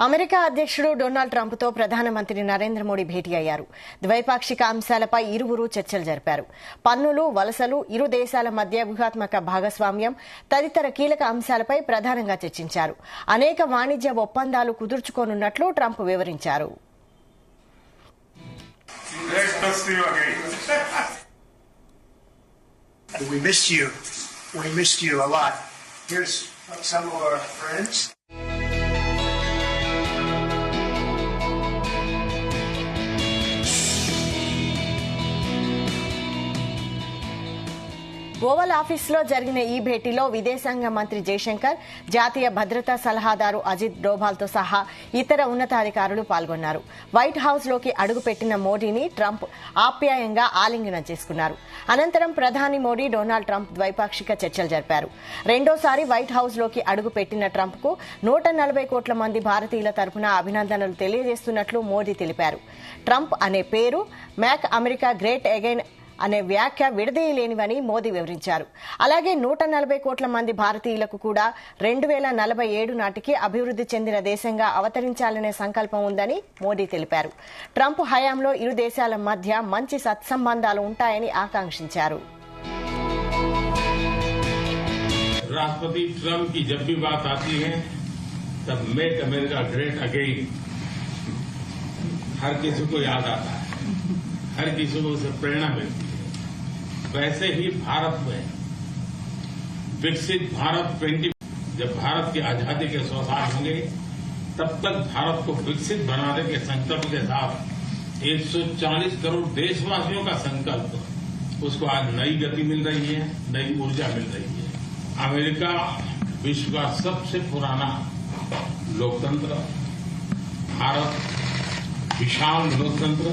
America అధ్యక్షుడు Donald ట్రంప్తో ప్రధానమంత్రి నరేంద్ర మోడీ భేటీ అయ్యారు. ద్వైపాక్షిక అంశాలపై ఇరువురు చర్చలు జరిపారు. పన్నులు, వలసలు, ఇరు దేశాల మధ్య వ్యూహాత్మక భాగస్వామ్యం తదితర కీలక అంశాలపై ప్రధానంగా చర్చించారు. అనేక వాణిజ్య ఒప్పందాలు కుదుర్చుకోనున్నట్లు ట్రంప్ వివరించారు. We missed you a lot. Here's some of our friends. Oval ఆఫీసులో జరిగిన ఈ భేటీలో విదేశాంగ మంత్రి జయశంకర్, జాతీయ భద్రతా సలహాదారు అజిత్ డోభాల్తో సహా ఇతర ఉన్నతాధికారులు పాల్గొన్నారు. వైట్ హౌస్లోకి అడుగుపెట్టిన మోడీని ట్రంప్ ఆప్యాయంగా ఆలింగనం చేసుకున్నారు. అనంతరం ప్రధాని మోడీ, డొనాల్డ్ ట్రంప్ ద్వైపాక్షిక చర్చలు జరిపారు. రెండోసారి వైట్ హౌస్లోకి అడుగుపెట్టిన ట్రంప్కు 140 కోట్ల మంది భారతీయుల తరపున అభినందనలు తెలియజేస్తున్నట్లు మోదీ తెలిపారు. ట్రంప్ అనే పేరు మేక్ అమెరికా గ్రేట్ అగైన్ అనే వ్యాఖ్య విడదీయలేనివని మోదీ వివరించారు. అలాగే 140 కోట్ల మంది భారతీయులకు కూడా 2047 నాటికి అభివృద్ది చెందిన దేశంగా అవతరించాలనే సంకల్పం ఉందని మోదీ తెలిపారు. ట్రంప్ హయాంలో ఇరు దేశాల మధ్య మంచి సత్సంబంధాలు ఉంటాయని ఆకాంక్షించారు. राष्ट्रपति ट्रंप की जब भी बात आती है तब मेक अमेरिका ग्रेट अगेन हर किसी को याद आता है, हर किसी को उससे प्रेरणा मिलती है। वैसे ही भारत में विकसित भारत 20 जब भारत की आजादी के 100 साल होंगे तब तक भारत को विकसित बनाने के संकल्प के साथ 140 करोड़ देशवासियों का संकल्प, उसको आज नई गति मिल रही है, नई ऊर्जा मिल रही है। अमेरिका विश्व का सबसे पुराना लोकतंत्र, भारत विशाल लोकतंत्र,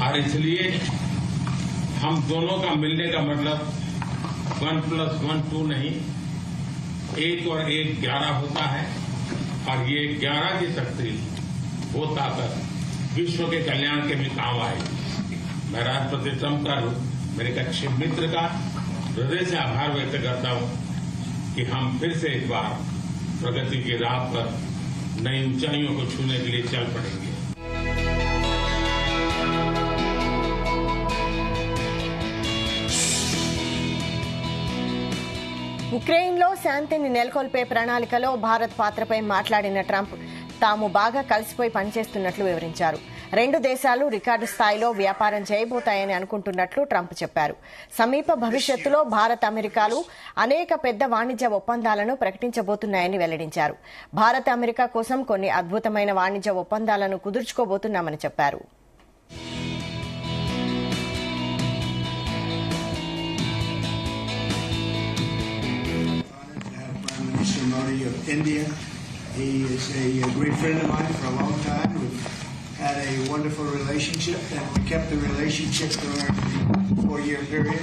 और इसलिए हम दोनों का मिलने का मतलब 1+1 2 नहीं, 1 और 1 11 होता है। और ये 11 की शक्ति, वो ताकत विश्व के कल्याण के भी काम आएगी। मैं राष्ट्रपति ट्रंप का, मेरे एक अच्छे मित्र का हृदय से आभार व्यक्त करता हूं कि हम फिर से एक बार प्रगति की राह पर नई ऊंचाइयों को छूने के लिए चल पड़ेंगे। ఉక్రెయిన్లో శాంతిని నెలకొల్పే ప్రణాళికలో భారత్ పాత్రపై మాట్లాడిన ట్రంప్ తాము బాగా కలిసిపోయి పనిచేస్తున్నట్లు వివరించారు. రెండు దేశాలు రికార్డు స్థాయిలో వ్యాపారం చేయబోతాయని అనుకుంటున్నట్లు ట్రంప్ చెప్పారు. సమీప భవిష్యత్తులో భారత్, అమెరికాలు అనేక పెద్ద వాణిజ్య ఒప్పందాలను ప్రకటించబోతున్నాయని వెల్లడించారు. భారత్, అమెరికా కోసం కొన్ని అద్భుతమైన వాణిజ్య ఒప్పందాలను కుదుర్చుకోబోతున్నామని చెప్పారు. Modi of India. He is a great friend of mine for a long time. We've had a wonderful relationship, and we kept the relationship during the 4-year period.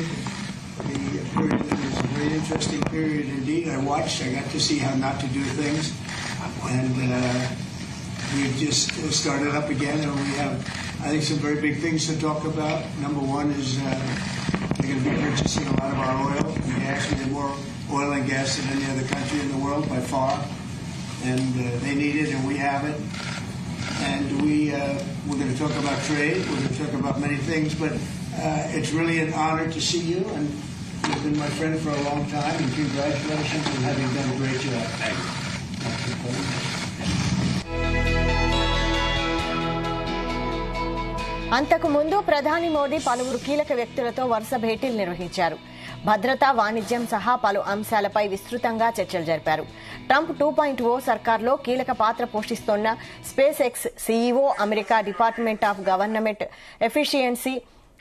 The period that was a very interesting period indeed. I watched. I got to see how not to do things, and we've just started up again, and we have, I think, some very big things to talk about. Number one is they're going to be purchasing a lot of our oil and gas. We have more oil and gas than any other country in the world by far, and they need it and we have it. And we're going to talk about trade, we're going to talk about many things, but it's really an honor to see you, and you've been my friend for a long time, and congratulations on having done a great job. Thank you. అంతకు ముందు ప్రధాని మోదీ పలువురు కీలక వ్యక్తులతో వరుస భేటీలు నిర్వహించారు. భద్రత, వాణిజ్యం సహా పలు అంశాలపై విస్తృతంగా చర్చలు జరిపారు. ట్రంప్ 2.0 సర్కార్లో కీలక పాత్ర పోషిస్తోన్న SpaceX CEO, America department of government efficiency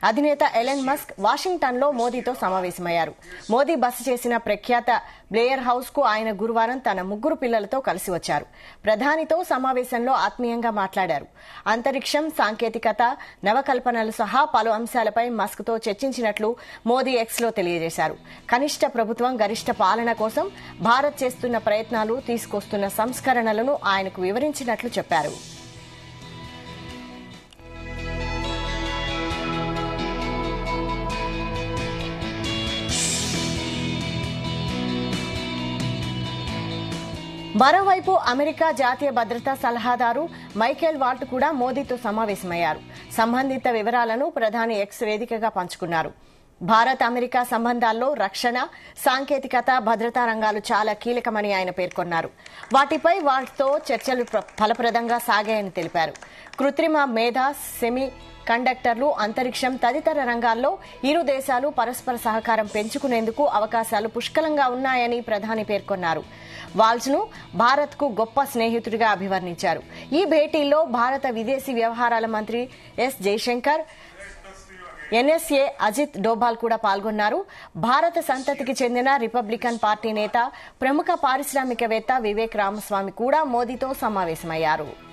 అధినేత ఎలన్ మస్క్ వాషింగ్టన్లో మోదీతో సమావేశమయ్యారు. మోదీ బస చేసిన ప్రఖ్యాత బ్లేయర్ హౌస్ కు ఆయన గురువారం తన 3 పిల్లలతో కలిసి వచ్చారు. ప్రధానితో సమావేశంలో ఆత్మీయంగా మాట్లాడారు. అంతరిక్షం, సాంకేతికత, నవకల్పనలు సహా పలు అంశాలపై మస్క్ తో చర్చించినట్లు మోదీ ఎక్స్ లో తెలియజేశారు. కనిష్ట ప్రభుత్వం, గరిష్ట పాలన కోసం భారత్ చేస్తున్న ప్రయత్నాలు, తీసుకొస్తున్న సంస్కరణలను ఆయనకు వివరించినట్లు చెప్పారు. మరోవైపు అమెరికా జాతీయ భద్రతా సలహాదారు మైకేల్ వాల్ట్ కూడా మోదీతో సమావేశమయ్యారు. సంబంధిత వివరాలను ప్రధాని ఎక్స్ వేదికగా పంచుకున్నారు. భారత్ అమెరికా సంబంధాల్లో రక్షణ, సాంకేతికత, భద్రతా రంగాలు చాలా కీలకమని ఆయన పేర్కొన్నారు. వాటిపై వాల్ట్తో చర్చలు ఫలప్రదంగా సాగాయని తెలిపారు. కృత్రిమ మేధ, సెమీ కండక్టర్లు, అంతరిక్షం తదితర రంగాల్లో ఇరు దేశాలు పరస్పర సహకారం పెంచుకునేందుకు అవకాశాలు పుష్కలంగా ఉన్నాయని ప్రధాని పేర్కొన్నారు. వాల్ట్ను భారత్కు గొప్ప స్నేహితుడిగా అభివర్ణించారు. ఈ భేటీలో భారత విదేశీ వ్యవహారాల మంత్రి ఎస్ జయశంకర్, ఎన్ఎస్ఏ అజిత్ డోభాల్ కూడా పాల్గొన్నారు. భారత సంతతికి చెందిన రిపబ్లికన్ పార్టీ నేత, ప్రముఖ పారిశ్రామికవేత్త వివేక్ రామస్వామి కూడా మోదీతో సమావేశమయ్యారు.